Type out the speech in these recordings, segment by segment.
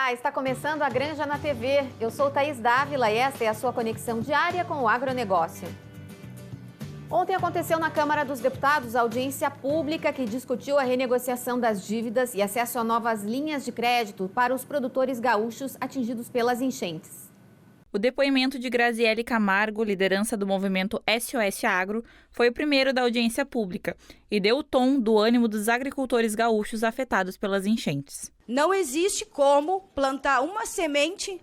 Olá, está começando a Granja na TV. Eu sou Thaís Dávila e esta é a sua conexão diária com o agronegócio. Ontem aconteceu na Câmara dos Deputados a audiência pública que discutiu a renegociação das dívidas e acesso a novas linhas de crédito para os produtores gaúchos atingidos pelas enchentes. O depoimento de Graziele Camargo, liderança do movimento SOS Agro, foi o primeiro da audiência pública e deu o tom do ânimo dos agricultores gaúchos afetados pelas enchentes. Não existe como plantar uma semente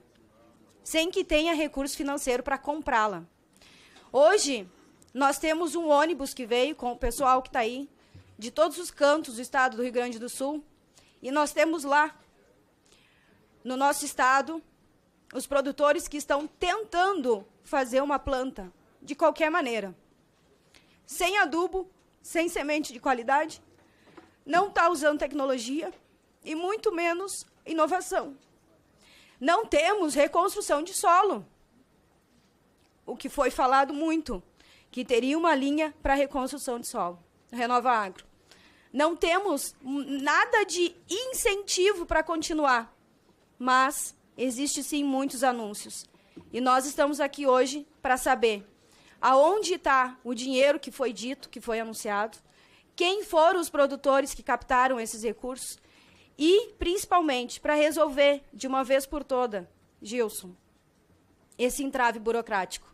sem que tenha recurso financeiro para comprá-la. Hoje, nós temos um ônibus que veio com o pessoal que está aí, de todos os cantos do estado do Rio Grande do Sul, e nós temos lá, no nosso estado, os produtores que estão tentando fazer uma planta de qualquer maneira. Sem adubo, sem semente de qualidade, não está usando tecnologia e muito menos inovação. Não temos reconstrução de solo. O que foi falado muito, que teria uma linha para reconstrução de solo, Renova Agro. Não temos nada de incentivo para continuar, mas existe sim muitos anúncios. E nós estamos aqui hoje para saber aonde está o dinheiro que foi dito, que foi anunciado, quem foram os produtores que captaram esses recursos e, principalmente, para resolver de uma vez por toda, Gilson, esse entrave burocrático,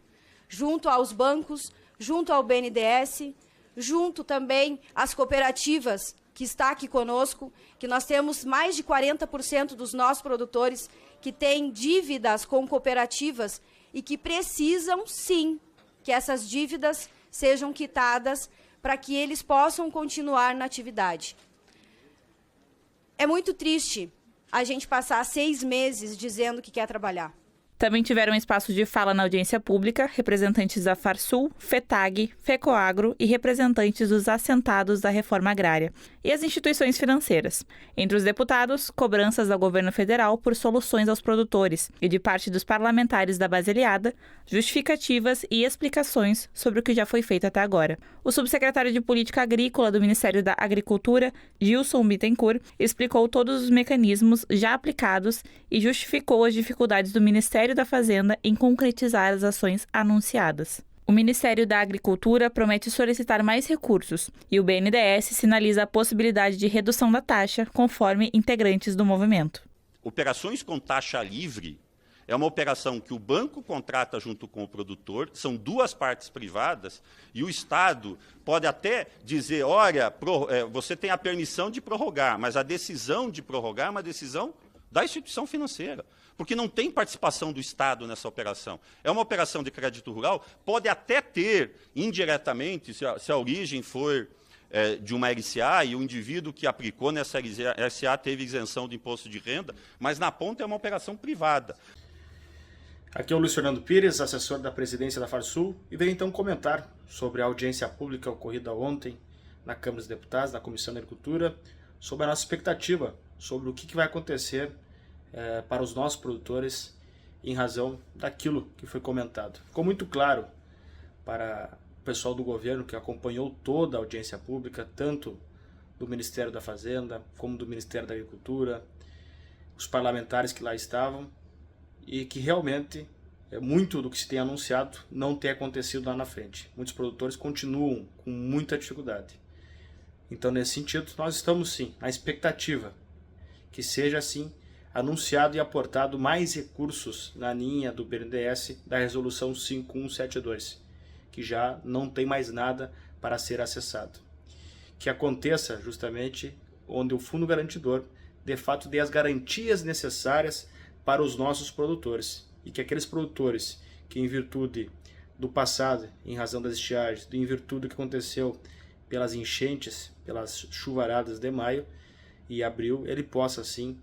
junto aos bancos, junto ao BNDES, junto também às cooperativas que está aqui conosco, que nós temos mais de 40% dos nossos produtores que têm dívidas com cooperativas e que precisam, sim, que essas dívidas sejam quitadas para que eles possam continuar na atividade. É muito triste a gente passar 6 meses dizendo que quer trabalhar. Também tiveram espaço de fala na audiência pública representantes da Farsul, FETAG, FECOAGRO e representantes dos assentados da reforma agrária e as instituições financeiras. Entre os deputados, cobranças ao governo federal por soluções aos produtores e de parte dos parlamentares da base aliada, justificativas e explicações sobre o que já foi feito até agora. O subsecretário de Política Agrícola do Ministério da Agricultura, Gilson Bittencourt, explicou todos os mecanismos já aplicados e justificou as dificuldades do Ministério da Fazenda em concretizar as ações anunciadas. O Ministério da Agricultura promete solicitar mais recursos e o BNDES sinaliza a possibilidade de redução da taxa, conforme integrantes do movimento. Operações com taxa livre é uma operação que o banco contrata junto com o produtor, são duas partes privadas, e o Estado pode até dizer, olha, você tem a permissão de prorrogar, mas a decisão de prorrogar é uma decisão da instituição financeira, porque não tem participação do Estado nessa operação. É uma operação de crédito rural, pode até ter, indiretamente, se a origem for de uma LCA e o indivíduo que aplicou nessa LCA teve isenção de imposto de renda, mas na ponta é uma operação privada. Aqui é o Luiz Fernando Pires, assessor da presidência da Farsul, e venho então comentar sobre a audiência pública ocorrida ontem na Câmara dos Deputados, na Comissão da Agricultura, sobre a nossa expectativa sobre o que vai acontecer para os nossos produtores em razão daquilo que foi comentado. Ficou muito claro para o pessoal do governo que acompanhou toda a audiência pública, tanto do Ministério da Fazenda como do Ministério da Agricultura, os parlamentares que lá estavam, e que realmente muito do que se tem anunciado não tem acontecido lá na frente. Muitos produtores continuam com muita dificuldade. Então, nesse sentido, nós estamos sim na expectativa que seja assim anunciado e aportado mais recursos na linha do BNDES da Resolução 5172, que já não tem mais nada para ser acessado. Que aconteça justamente onde o Fundo Garantidor, de fato, dê as garantias necessárias para os nossos produtores, e que aqueles produtores que, em virtude do passado, em razão das estiagens, em virtude do que aconteceu pelas enchentes, pelas chuvaradas de maio e abril, ele possa sim,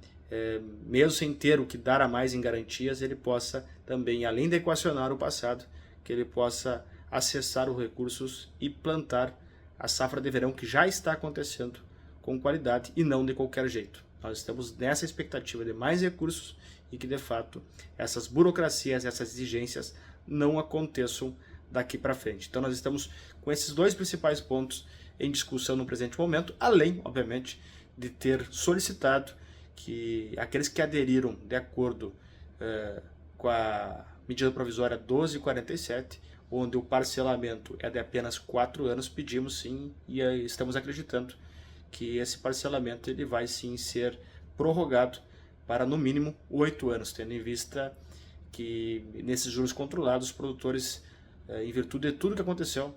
mesmo sem ter o que dar a mais em garantias, ele possa também, além de equacionar o passado, que ele possa acessar os recursos e plantar a safra de verão que já está acontecendo com qualidade e não de qualquer jeito. Nós estamos nessa expectativa de mais recursos e que, de fato, essas burocracias, essas exigências não aconteçam daqui para frente. Então, nós estamos com esses dois principais pontos em discussão no presente momento, além, obviamente, de ter solicitado que aqueles que aderiram de acordo com a medida provisória 1247, onde o parcelamento é de apenas 4 anos, pedimos sim e estamos acreditando que esse parcelamento ele vai sim ser prorrogado para no mínimo 8 anos, tendo em vista que nesses juros controlados os produtores, em virtude de tudo que aconteceu,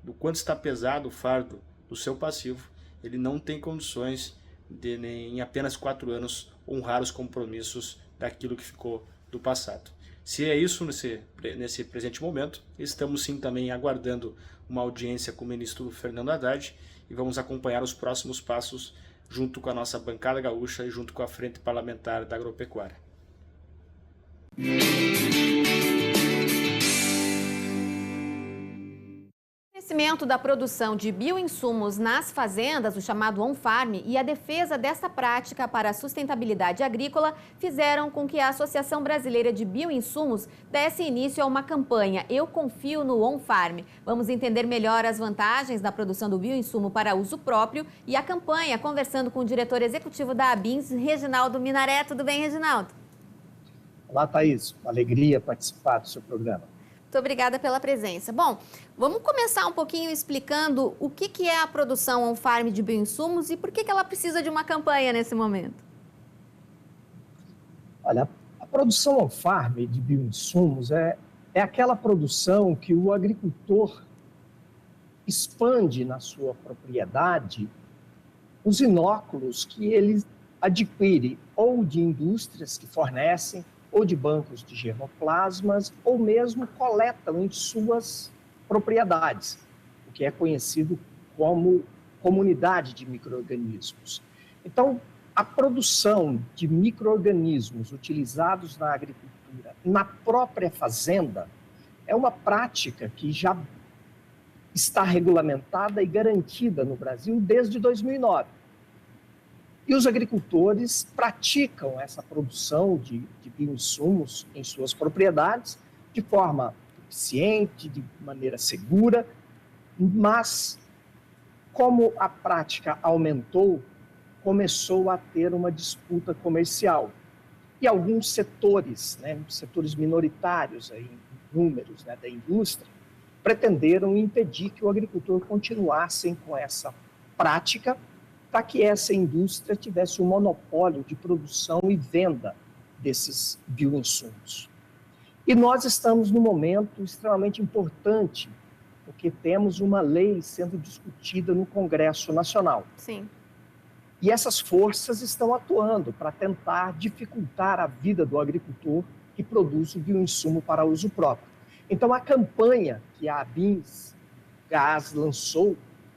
do quanto está pesado o fardo do seu passivo, ele não tem condições de em apenas 4 anos honrar os compromissos daquilo que ficou do passado. Se é isso nesse presente momento, estamos sim também aguardando uma audiência com o ministro Fernando Haddad e vamos acompanhar os próximos passos junto com a nossa bancada gaúcha e junto com a Frente Parlamentar da Agropecuária. O crescimento da produção de bioinsumos nas fazendas, o chamado on-farm, e a defesa dessa prática para a sustentabilidade agrícola fizeram com que a Associação Brasileira de Bioinsumos desse início a uma campanha Eu Confio no On-Farm. Vamos entender melhor as vantagens da produção do bioinsumo para uso próprio e a campanha, conversando com o diretor executivo da ABINS, Reginaldo Minaré. Tudo bem, Reginaldo? Olá, Thaís. Uma alegria participar do seu programa. Muito obrigada pela presença. Bom, vamos começar um pouquinho explicando o que é a produção on-farm de bioinsumos e por que ela precisa de uma campanha nesse momento. Olha, a produção on-farm de bioinsumos é aquela produção que o agricultor expande na sua propriedade os inóculos que ele adquire ou de indústrias que fornecem, ou de bancos de germoplasmas, ou mesmo coletam em suas propriedades, o que é conhecido como comunidade de micro-organismos. Então, a produção de micro-organismos utilizados na agricultura, na própria fazenda, é uma prática que já está regulamentada e garantida no Brasil desde 2009. E os agricultores praticam essa produção de bioinsumos em suas propriedades de forma eficiente, de maneira segura, mas como a prática aumentou, começou a ter uma disputa comercial. E alguns setores, setores minoritários aí, em números da indústria, pretenderam impedir que o agricultor continuasse com essa prática para que essa indústria tivesse um monopólio de produção e venda desses bioinsumos. E nós estamos num momento extremamente importante, porque temos uma lei sendo discutida no Congresso Nacional. Sim. E essas forças estão atuando para tentar dificultar a vida do agricultor que produz o bioinsumo para uso próprio. Então, a campanha que a ABINS Gás lançou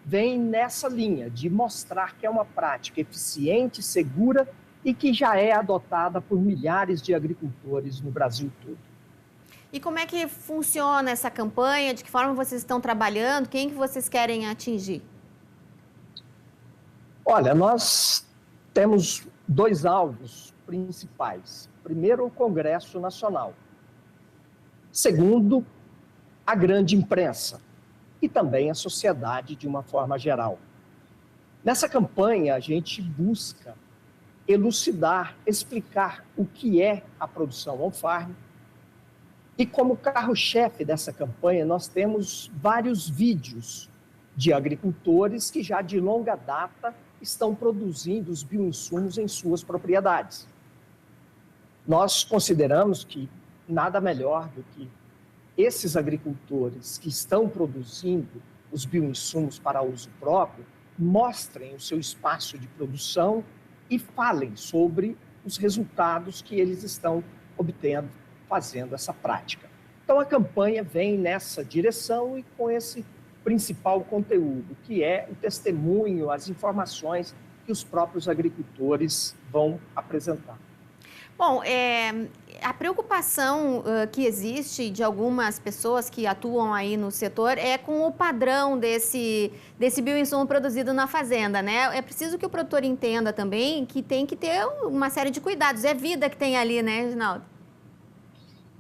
vem nessa linha de mostrar que é uma prática eficiente, segura e que já é adotada por milhares de agricultores no Brasil todo. E como é que funciona essa campanha? De que forma vocês estão trabalhando? Quem que vocês querem atingir? Olha, nós temos 2 alvos principais. Primeiro, o Congresso Nacional. Segundo, a grande imprensa. E também a sociedade de uma forma geral. Nessa campanha, a gente busca elucidar, explicar o que é a produção on-farm. E como carro-chefe dessa campanha, nós temos vários vídeos de agricultores que já de longa data estão produzindo os bioinsumos em suas propriedades. Nós consideramos que nada melhor do que esses agricultores que estão produzindo os bioinsumos para uso próprio mostrem o seu espaço de produção e falem sobre os resultados que eles estão obtendo fazendo essa prática. Então, a campanha vem nessa direção e com esse principal conteúdo, que é o testemunho, as informações que os próprios agricultores vão apresentar. Bom, a preocupação que existe de algumas pessoas que atuam aí no setor é com o padrão desse bioinsumo produzido na fazenda, né? É preciso que o produtor entenda também que tem que ter uma série de cuidados. É vida que tem ali, né, Reginaldo?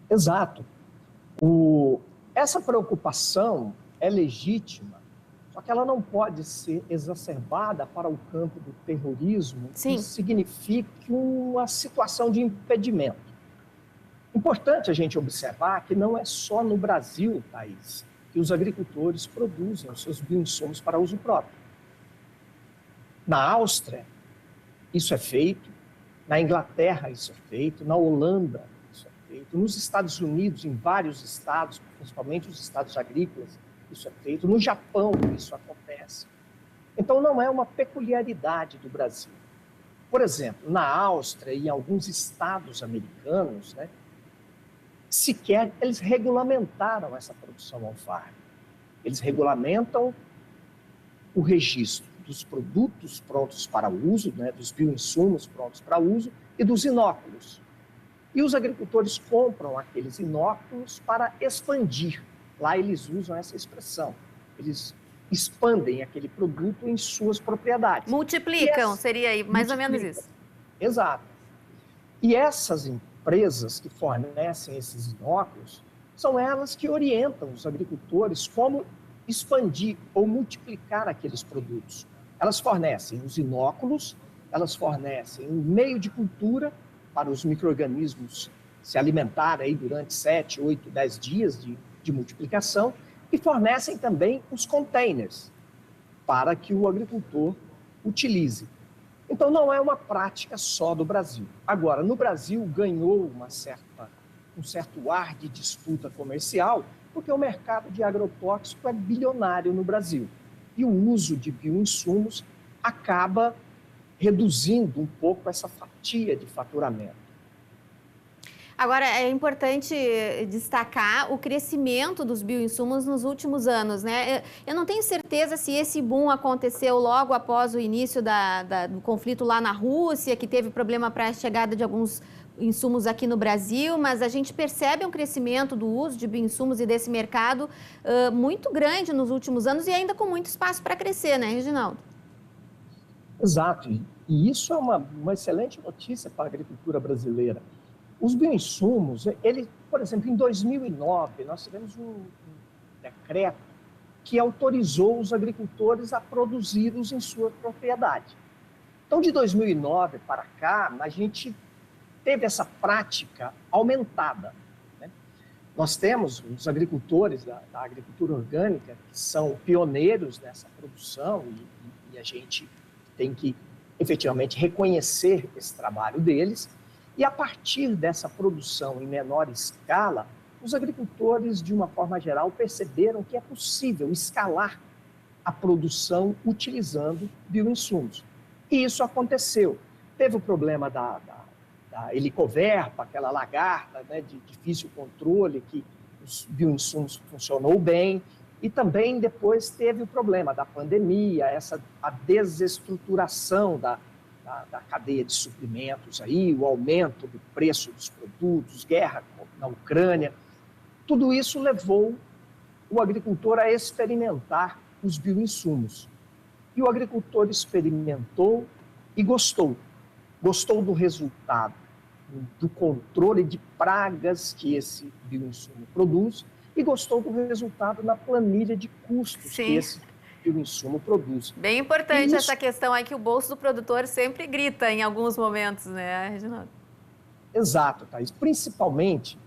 Exato. Essa preocupação é legítima, só que ela não pode ser exacerbada para o campo do terrorismo, Sim. que signifique uma situação de impedimento. Importante a gente observar que não é só no Brasil, Thaís, que os agricultores produzem os seus bioinsumos para uso próprio. Na Áustria, isso é feito, na Inglaterra, isso é feito, na Holanda, isso é feito, nos Estados Unidos, em vários estados, principalmente os estados agrícolas, isso é feito, no Japão, isso acontece. Então, não é uma peculiaridade do Brasil. Por exemplo, na Áustria e em alguns estados americanos, né, sequer eles regulamentaram essa produção on-farm. Eles regulamentam o registro dos produtos prontos para uso, né, dos bioinsumos prontos para uso e dos inóculos. E os agricultores compram aqueles inóculos para expandir. Lá eles usam essa expressão. Eles expandem aquele produto em suas propriedades. Multiplicam, seria aí mais ou menos isso. Exato. E essas empresas que fornecem esses inóculos são elas que orientam os agricultores como expandir ou multiplicar aqueles produtos. Elas fornecem os inóculos, elas fornecem um meio de cultura para os micro-organismos se alimentarem aí durante 7, 8, 10 dias de multiplicação e fornecem também os containers para que o agricultor utilize. Então, não é uma prática só do Brasil. Agora, no Brasil, ganhou um certo ar de disputa comercial, porque o mercado de agrotóxico é bilionário no Brasil. E o uso de bioinsumos acaba reduzindo um pouco essa fatia de faturamento. Agora, é importante destacar o crescimento dos bioinsumos nos últimos anos, né? Eu não tenho certeza se esse boom aconteceu logo após o início do conflito lá na Rússia, que teve problema para a chegada de alguns insumos aqui no Brasil, mas a gente percebe um crescimento do uso de bioinsumos e desse mercado muito grande nos últimos anos e ainda com muito espaço para crescer, né, Reginaldo? Exato, e isso é uma excelente notícia para a agricultura brasileira. Os bioinsumos, por exemplo, em 2009, nós tivemos um decreto que autorizou os agricultores a produzi-los em sua propriedade. Então, de 2009 para cá, a gente teve essa prática aumentada, né? Nós temos os agricultores da agricultura orgânica, que são pioneiros nessa produção, e a gente tem que efetivamente reconhecer esse trabalho deles. E a partir dessa produção em menor escala, os agricultores, de uma forma geral, perceberam que é possível escalar a produção utilizando bioinsumos. E isso aconteceu. Teve o problema da helicoverpa, aquela lagarta, né, de difícil controle, que os bioinsumos funcionou bem. E também depois teve o problema da pandemia, a desestruturação da cadeia de suprimentos, aí, o aumento do preço dos produtos, guerra na Ucrânia. Tudo isso levou o agricultor a experimentar os bioinsumos. E o agricultor experimentou e gostou. Gostou do resultado, do controle de pragas que esse bioinsumo produz e gostou do resultado na planilha de custos que esse bioinsumo produz. Bem importante essa questão aí que o bolso do produtor sempre grita em alguns momentos, né, Reginaldo? Exato, Thaís. Principalmente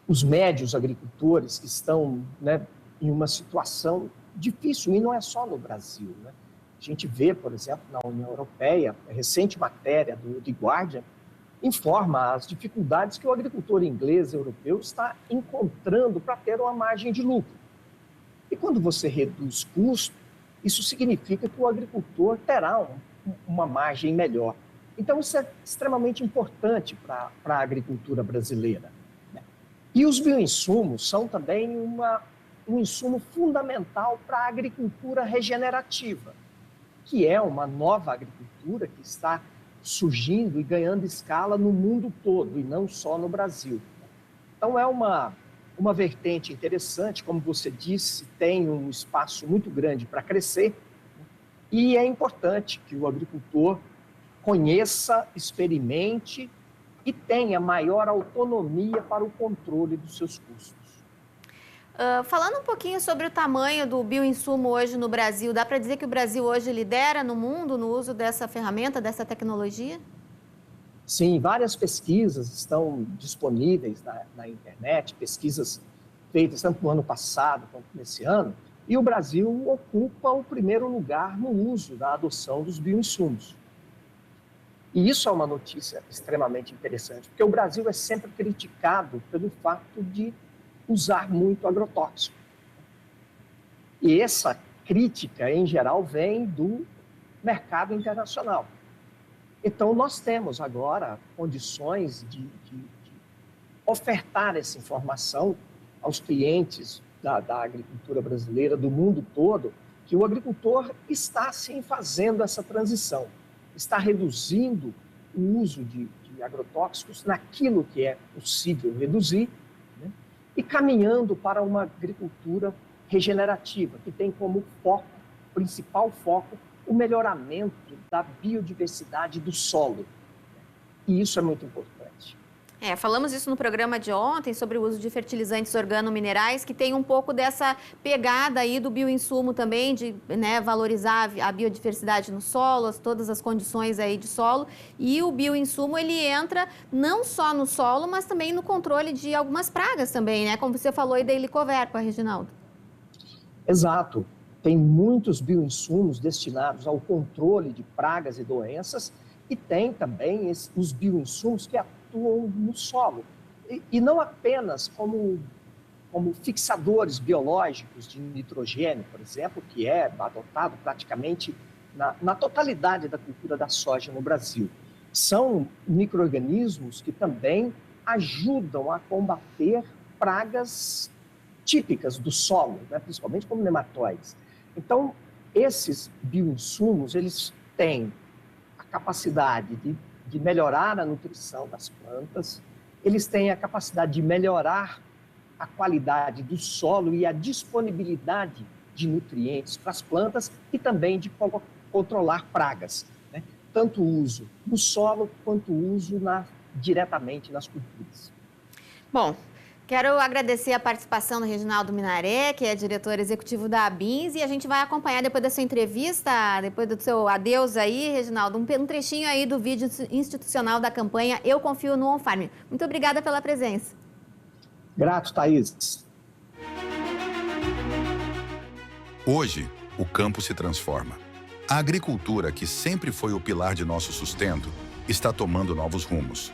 os médios agricultores que estão, né, em uma situação difícil, e não é só no Brasil, né? A gente vê, por exemplo, na União Europeia, a recente matéria do The Guardian informa as dificuldades que o agricultor inglês e europeu está encontrando para ter uma margem de lucro. E quando você reduz custo, isso significa que o agricultor terá uma margem melhor. Então, isso é extremamente importante para a agricultura brasileira, né? E os bioinsumos são também um insumo fundamental para a agricultura regenerativa, que é uma nova agricultura que está surgindo e ganhando escala no mundo todo, e não só no Brasil. Então, é uma vertente interessante, como você disse, tem um espaço muito grande para crescer, e é importante que o agricultor conheça, experimente e tenha maior autonomia para o controle dos seus custos. Falando um pouquinho sobre o tamanho do bioinsumo hoje no Brasil, dá para dizer que o Brasil hoje lidera no mundo no uso dessa ferramenta, dessa tecnologia? Sim, várias pesquisas estão disponíveis na internet, pesquisas feitas tanto no ano passado quanto nesse ano, e o Brasil ocupa o primeiro lugar no uso da adoção dos bioinsumos. E isso é uma notícia extremamente interessante, porque o Brasil é sempre criticado pelo fato de usar muito agrotóxico. E essa crítica, em geral, vem do mercado internacional. Então, nós temos agora condições de ofertar essa informação aos clientes da agricultura brasileira, do mundo todo, que o agricultor está, sim, fazendo essa transição, está reduzindo o uso de agrotóxicos naquilo que é possível reduzir, né? E caminhando para uma agricultura regenerativa, que tem como principal foco, o melhoramento da biodiversidade do solo. E isso é muito importante. Falamos isso no programa de ontem, sobre o uso de fertilizantes organominerais, que tem um pouco dessa pegada aí do bioinsumo também, de valorizar a biodiversidade no solo, todas as condições aí de solo. E o bioinsumo, ele entra não só no solo, mas também no controle de algumas pragas também, né? Como você falou aí da helicoverpa, Reginaldo. Exato. Tem muitos bioinsumos destinados ao controle de pragas e doenças, e tem também os bioinsumos que atuam no solo. E não apenas como fixadores biológicos de nitrogênio, por exemplo, que é adotado praticamente na totalidade da cultura da soja no Brasil. São micro-organismos que também ajudam a combater pragas típicas do solo, né, principalmente como nematóides. Então, esses bioinsumos, eles têm a capacidade de melhorar a nutrição das plantas, eles têm a capacidade de melhorar a qualidade do solo e a disponibilidade de nutrientes para as plantas e também de controlar pragas, né? Tanto o uso no solo quanto o uso diretamente nas culturas. Bom, quero agradecer a participação do Reginaldo Minaré, que é diretor executivo da ABINS, e a gente vai acompanhar depois da sua entrevista, depois do seu adeus aí, Reginaldo, um trechinho aí do vídeo institucional da campanha Eu Confio no On-Farm. Muito obrigada pela presença. Grato, Thaís. Hoje, o campo se transforma. A agricultura, que sempre foi o pilar de nosso sustento, está tomando novos rumos.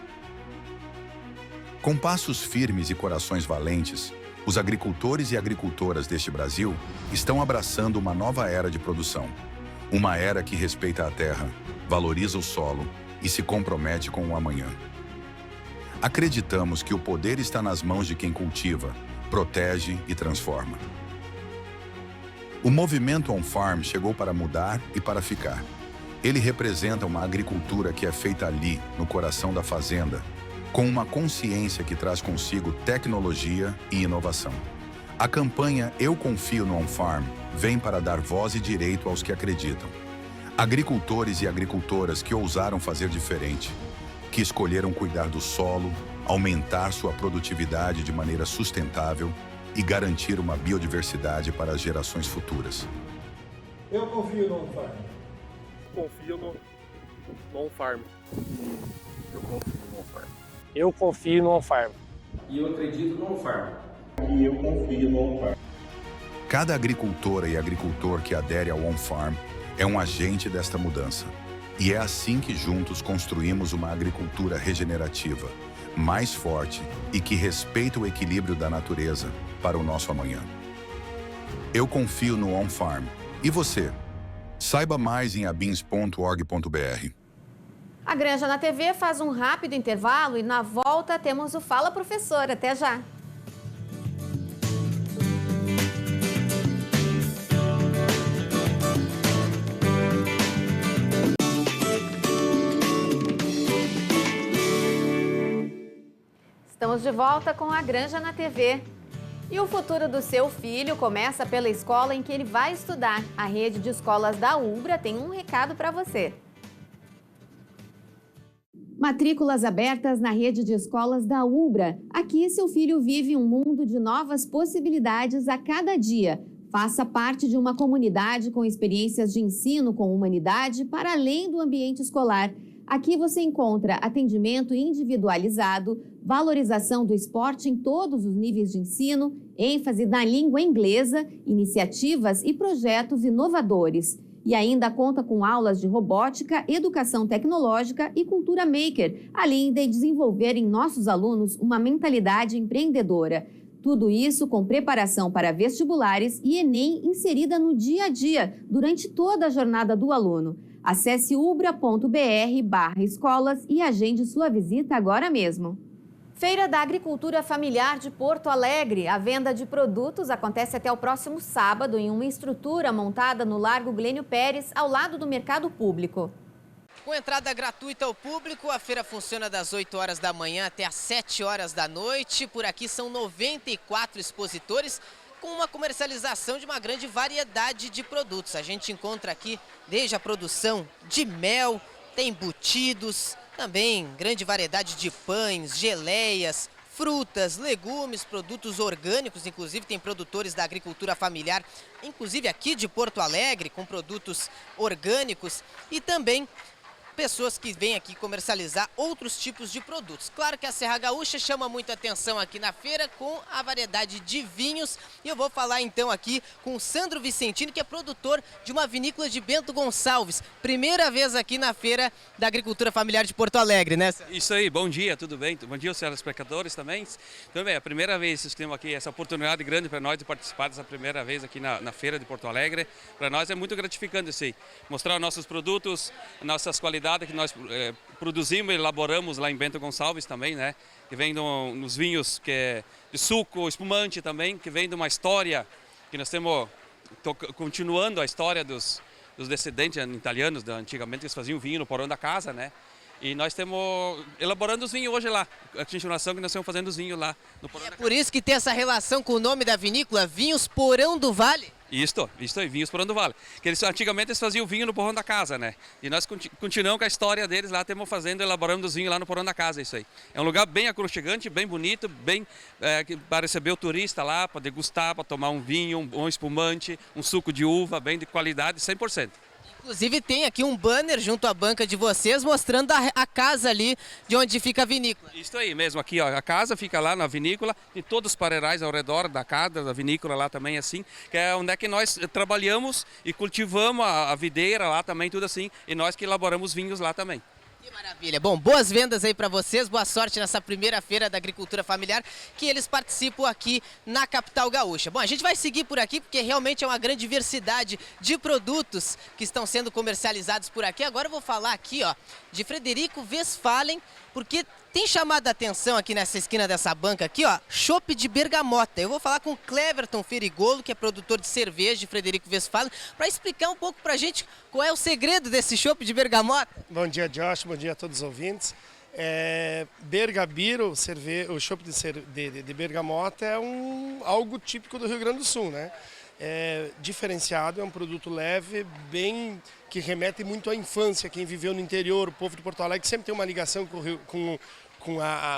Com passos firmes e corações valentes, os agricultores e agricultoras deste Brasil estão abraçando uma nova era de produção. Uma era que respeita a terra, valoriza o solo e se compromete com o amanhã. Acreditamos que o poder está nas mãos de quem cultiva, protege e transforma. O movimento On-Farm chegou para mudar e para ficar. Ele representa uma agricultura que é feita ali, no coração da fazenda, com uma consciência que traz consigo tecnologia e inovação. A campanha Eu Confio no On-Farm vem para dar voz e direito aos que acreditam. Agricultores e agricultoras que ousaram fazer diferente, que escolheram cuidar do solo, aumentar sua produtividade de maneira sustentável e garantir uma biodiversidade para as gerações futuras. Eu confio no On-Farm. Confio no On-Farm. Eu confio no On-Farm. Eu confio no On-Farm. E eu acredito no On-Farm. E eu confio no On-Farm. Cada agricultora e agricultor que adere ao On-Farm é um agente desta mudança. E é assim que juntos construímos uma agricultura regenerativa, mais forte e que respeita o equilíbrio da natureza para o nosso amanhã. Eu confio no On-Farm. E você? Saiba mais em abins.org.br. A Granja na TV faz um rápido intervalo e na volta temos o Fala Professor. Até já! Estamos de volta com a Granja na TV. E o futuro do seu filho começa pela escola em que ele vai estudar. A rede de escolas da Ubra tem um recado para você. Matrículas abertas na rede de escolas da Ubra. Aqui, seu filho vive um mundo de novas possibilidades a cada dia. Faça parte de uma comunidade com experiências de ensino com humanidade para além do ambiente escolar. Aqui você encontra atendimento individualizado, valorização do esporte em todos os níveis de ensino, ênfase na língua inglesa, iniciativas e projetos inovadores. E ainda conta com aulas de robótica, educação tecnológica e cultura maker, além de desenvolver em nossos alunos uma mentalidade empreendedora. Tudo isso com preparação para vestibulares e Enem inserida no dia a dia, durante toda a jornada do aluno. Acesse ubra.br/escolas e agende sua visita agora mesmo. Feira da Agricultura Familiar de Porto Alegre. A venda de produtos acontece até o próximo sábado em uma estrutura montada no Largo Glênio Pérez, ao lado do Mercado Público. Com entrada gratuita ao público, a feira funciona das 8 horas da manhã até às 7 horas da noite. Por aqui são 94 expositores com uma comercialização de uma grande variedade de produtos. A gente encontra aqui desde a produção de mel, tem embutidos, também grande variedade de pães, geleias, frutas, legumes, produtos orgânicos, inclusive tem produtores da agricultura familiar, inclusive aqui de Porto Alegre, com produtos orgânicos e também pessoas que vêm aqui comercializar outros tipos de produtos. Claro que a Serra Gaúcha chama muita atenção aqui na feira com a variedade de vinhos. E eu vou falar então aqui com o Sandro Vicentino, que é produtor de uma vinícola de Bento Gonçalves. Primeira vez aqui na Feira da Agricultura Familiar de Porto Alegre, né? Isso aí, bom dia, tudo bem? Bom dia aos telespectadores também. Também é a primeira vez que temos aqui essa oportunidade grande para nós de participar dessa primeira vez aqui na Feira de Porto Alegre. Para nós é muito gratificante isso aí, mostrar nossos produtos, nossas qualidades que nós produzimos e elaboramos lá em Bento Gonçalves também, né? Que vem nos vinhos que é de suco, espumante também, que vem de uma história que nós temos continuando a história dos descendentes italianos antigamente, que eles faziam vinho no porão da casa, né? E nós estamos elaborando os vinhos hoje lá, a continuação que nós estamos fazendo os vinhos lá no porão da casa. Por isso que tem essa relação com o nome da vinícola, Vinhos Porão do Vale? Isso aí, vinhos Porão do Vale. Que antigamente eles faziam vinho no porão da casa, né? E nós continuamos com a história deles lá, estamos elaborando os vinhos lá no porão da casa, isso aí. É um lugar bem aconchegante, bem bonito, bem para receber o turista lá, para degustar, para tomar um vinho, um espumante, um suco de uva, bem de qualidade, 100%. Inclusive tem aqui um banner junto à banca de vocês mostrando a casa ali de onde fica a vinícola. Isso aí mesmo, aqui ó, a casa fica lá na vinícola e todos os pareirais ao redor da casa, da vinícola lá também assim, que é onde é que nós trabalhamos e cultivamos a videira lá também, tudo assim, e nós que elaboramos vinhos lá também. Que maravilha. Bom, boas vendas aí para vocês, boa sorte nessa primeira feira da agricultura familiar que eles participam aqui na capital gaúcha. Bom, a gente vai seguir por aqui porque realmente é uma grande diversidade de produtos que estão sendo comercializados por aqui. Agora eu vou falar aqui, ó, de Frederico Westphalen, porque tem chamado a atenção aqui nessa esquina dessa banca aqui, ó, chopp de bergamota. Eu vou falar com o Cleverton Ferigolo, que é produtor de cerveja de Frederico Westphalen, para explicar um pouco pra gente qual é o segredo desse chopp de bergamota. Bom dia, Josh, bom dia a todos os ouvintes. Bergabiro, o chopp de bergamota é algo típico do Rio Grande do Sul, né? É diferenciado, é um produto leve, bem que remete muito à infância, quem viveu no interior, o povo de Porto Alegre sempre tem uma ligação com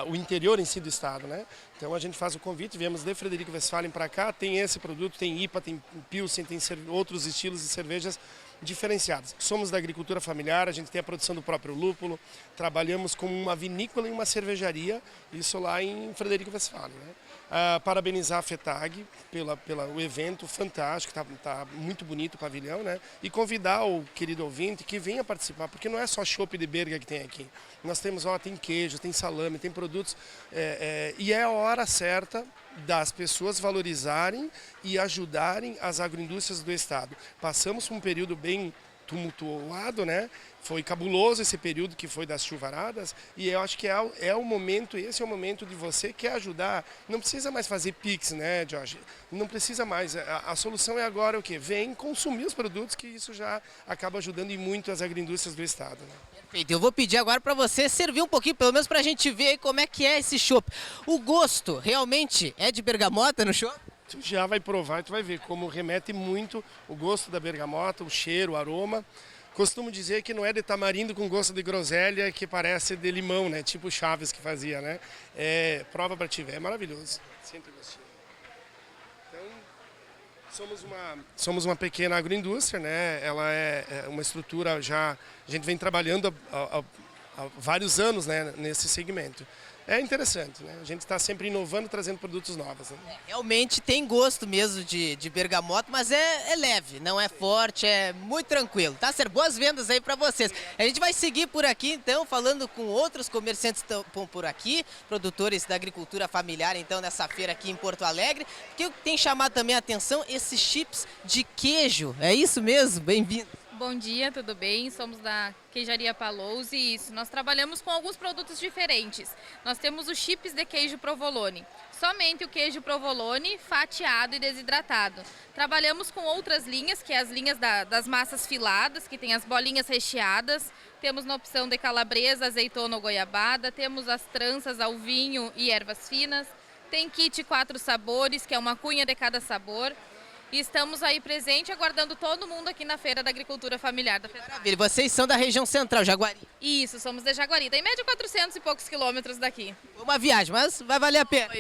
o interior em si do estado, né? Então a gente faz o convite, viemos de Frederico Westphalen para cá, tem esse produto, tem IPA, tem Pilsen, tem outros estilos de cervejas diferenciados. Somos da agricultura familiar, a gente tem a produção do próprio lúpulo, trabalhamos com uma vinícola e uma cervejaria, isso lá em Frederico Westphalen, né? Parabenizar a FETAG pelo evento fantástico, tá muito bonito o pavilhão, né? E convidar o querido ouvinte que venha participar, porque não é só chopp de berga que tem aqui. Nós temos, tem queijo, tem salame, tem produtos, e é a hora certa das pessoas valorizarem e ajudarem as agroindústrias do estado. Passamos por um período bem tumultuado, né? Foi cabuloso esse período que foi das chuvaradas e eu acho que esse é o momento de você quer ajudar. Não precisa mais fazer Pix, né, Josh? Não precisa mais. A solução é agora o quê? Vem consumir os produtos, que isso já acaba ajudando e muito as agroindústrias do estado, né? Perfeito. Eu vou pedir agora para você servir um pouquinho, pelo menos para a gente ver aí como é que é esse chopp. O gosto realmente é de bergamota no chopp? Tu já vai provar e tu vai ver como remete muito o gosto da bergamota, o cheiro, o aroma. Costumo dizer que não é de tamarindo com gosto de groselha que parece de limão, né? Tipo Chaves que fazia, né? Prova para ti, é maravilhoso. Sempre gostinho. Então, somos uma pequena agroindústria, né? Ela é uma estrutura já... A gente vem trabalhando há vários anos, né, nesse segmento. É interessante, né? A gente está sempre inovando, trazendo produtos novos. Né? Realmente tem gosto mesmo de bergamota, mas é leve, não é forte, é muito tranquilo. Tá certo? Boas vendas aí para vocês. A gente vai seguir por aqui, então, falando com outros comerciantes que estão por aqui, produtores da agricultura familiar, então, nessa feira aqui em Porto Alegre. Que tem chamado também a atenção esses chips de queijo. É isso mesmo? Bem-vindo. Bom dia, tudo bem? Somos da Queijaria Palouze e isso, nós trabalhamos com alguns produtos diferentes. Nós temos os chips de queijo provolone, somente o queijo provolone fatiado e desidratado. Trabalhamos com outras linhas, que é as linhas das massas filadas, que tem as bolinhas recheadas. Temos na opção de calabresa, azeitona ou goiabada, temos as tranças ao vinho e ervas finas. Tem kit 4 sabores, que é uma cunha de cada sabor. E estamos aí presente, aguardando todo mundo aqui na Feira da Agricultura Familiar da FETAG. Maravilha, vocês são da região central, Jaguari? Isso, somos de Jaguari, em média 400 e poucos quilômetros daqui. Uma viagem, mas vai valer a pena?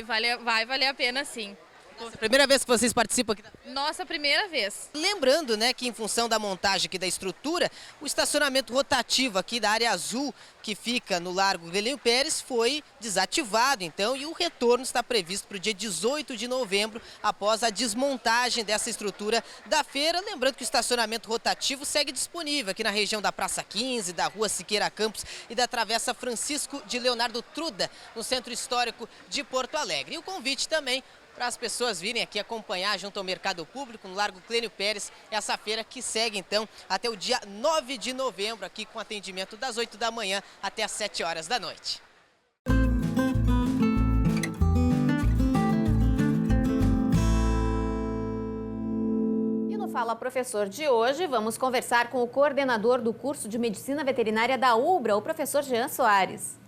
Vai valer a pena, sim. Nossa, primeira vez que vocês participam aqui da... Nossa primeira vez. Lembrando, né, que em função da montagem aqui da estrutura, o estacionamento rotativo aqui da área azul, que fica no Largo Glênio Pérez, foi desativado, então, e o retorno está previsto para o dia 18 de novembro, após a desmontagem dessa estrutura da feira. Lembrando que o estacionamento rotativo segue disponível aqui na região da Praça 15, da Rua Siqueira Campos e da Travessa Francisco de Leonardo Truda, no Centro Histórico de Porto Alegre. E o convite também para as pessoas virem aqui acompanhar junto ao Mercado Público, no Largo Glênio Pérez, essa feira que segue então até o dia 9 de novembro, aqui com atendimento das 8 da manhã até as 7 horas da noite. E no Fala Professor de hoje, vamos conversar com o coordenador do curso de Medicina Veterinária da UBRA, o professor Jean Soares.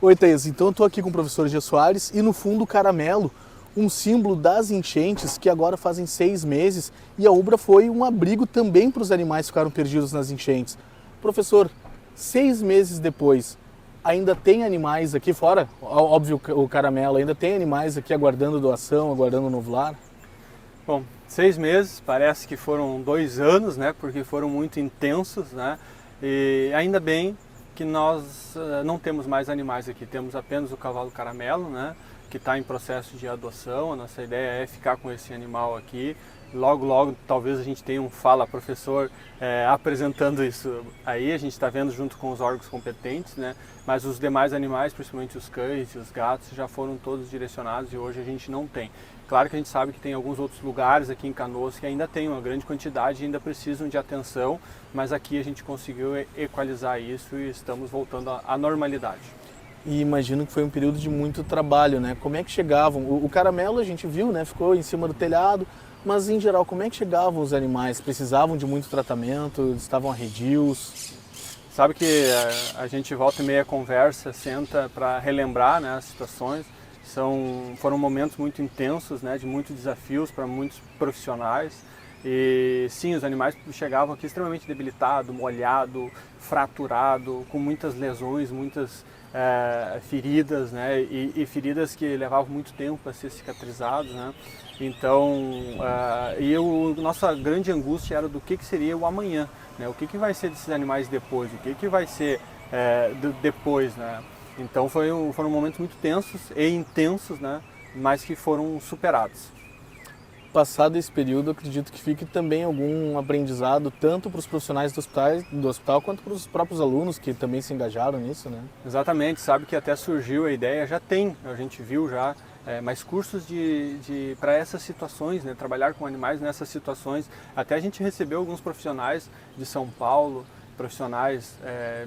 Oi, Thaís. Então eu estou aqui com o professor Jean Soares e no fundo o caramelo, um símbolo das enchentes que agora fazem 6 meses e a UBRA foi um abrigo também para os animais que ficaram perdidos nas enchentes. Professor, 6 meses depois, ainda tem animais aqui fora? Óbvio, o caramelo, ainda tem animais aqui aguardando doação, aguardando novo lar? Bom, 6 meses, parece que foram 2 anos, né, porque foram muito intensos, né, e ainda bem que nós não temos mais animais aqui, temos apenas o cavalo caramelo, né, que está em processo de adoção. A nossa ideia é ficar com esse animal aqui. Logo, logo, talvez a gente tenha um Fala Professor apresentando isso aí. A gente está vendo junto com os órgãos competentes, né? Mas os demais animais, principalmente os cães e os gatos, já foram todos direcionados e hoje a gente não tem. Claro que a gente sabe que tem alguns outros lugares aqui em Canoas que ainda tem uma grande quantidade e ainda precisam de atenção, mas aqui a gente conseguiu equalizar isso e estamos voltando à normalidade. E imagino que foi um período de muito trabalho, né? Como é que chegavam? O caramelo a gente viu, né? Ficou em cima do telhado, mas em geral, como é que chegavam os animais? Precisavam de muito tratamento? Estavam arredios? Sabe que a gente volta e meia conversa, senta para relembrar, né, as situações. Foram momentos muito intensos, né, de muitos desafios para muitos profissionais. E sim, os animais chegavam aqui extremamente debilitados, molhados, fraturados, com muitas lesões, muitas feridas, né, e feridas que levavam muito tempo para ser cicatrizadas, né. Então, nossa grande angústia era do que seria o amanhã, né, o que vai ser desses animais depois, o que vai ser depois, né. Então foram momentos muito tensos e intensos, né, mas que foram superados. Passado esse período, acredito que fique também algum aprendizado, tanto para os profissionais do hospital, quanto para os próprios alunos que também se engajaram nisso, né? Exatamente, sabe que até surgiu a ideia, a gente viu já, mais cursos para essas situações, né? Trabalhar com animais nessas situações. Até a gente recebeu alguns profissionais de São Paulo, profissionais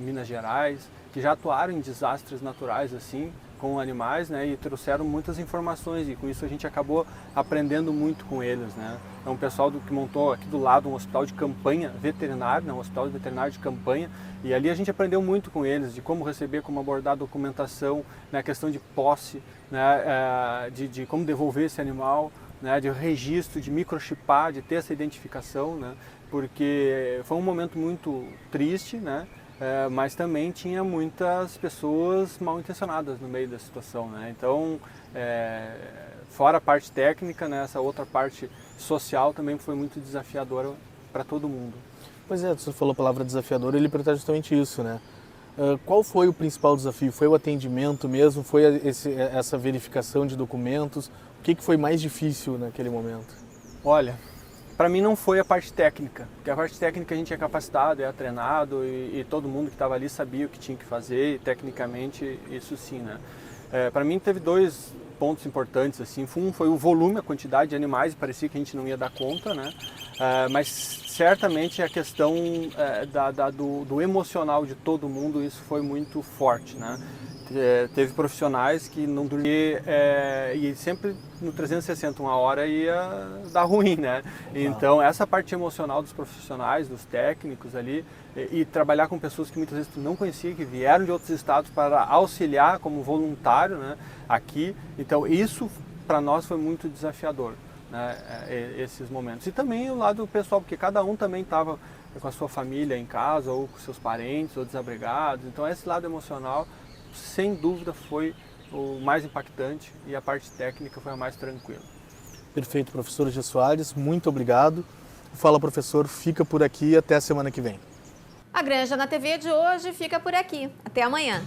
Minas Gerais, que já atuaram em desastres naturais assim, com animais, né, e trouxeram muitas informações e com isso a gente acabou aprendendo muito com eles, né. É um pessoal que montou aqui do lado um hospital de campanha veterinário, né, um hospital veterinário de campanha, e ali a gente aprendeu muito com eles de como receber, como abordar a documentação, né, a questão de posse, né, de como devolver esse animal, né, de registro, de microchipar, de ter essa identificação, né, porque foi um momento muito triste, né? Mas também tinha muitas pessoas mal intencionadas no meio da situação, né? Então, fora a parte técnica, né, essa outra parte social também foi muito desafiadora para todo mundo. Pois é, você falou a palavra desafiadora, ele pergunta justamente isso, né? Qual foi o principal desafio? Foi o atendimento mesmo? Foi essa verificação de documentos? O que foi mais difícil naquele momento? Olha, para mim não foi a parte técnica, porque a parte técnica a gente é capacitado, é treinado e todo mundo que estava ali sabia o que tinha que fazer e tecnicamente isso sim, né? Para mim teve dois pontos importantes, assim. Um foi o volume, a quantidade de animais, parecia que a gente não ia dar conta, né? Mas certamente a questão do emocional de todo mundo, isso foi muito forte, né? Teve profissionais que não dormiam e sempre no 360 uma hora ia dar ruim, né? Então essa parte emocional dos profissionais, dos técnicos ali e trabalhar com pessoas que muitas vezes tu não conhecia, que vieram de outros estados para auxiliar como voluntário, né? Aqui, então isso para nós foi muito desafiador, né? Esses momentos. E também o lado pessoal, porque cada um também estava com a sua família em casa ou com seus parentes ou desabrigados, então esse lado emocional sem dúvida foi o mais impactante e a parte técnica foi a mais tranquila. Perfeito, professor G. Soares, muito obrigado. O Fala Professor fica por aqui até a semana que vem. A Granja na TV de hoje fica por aqui. Até amanhã.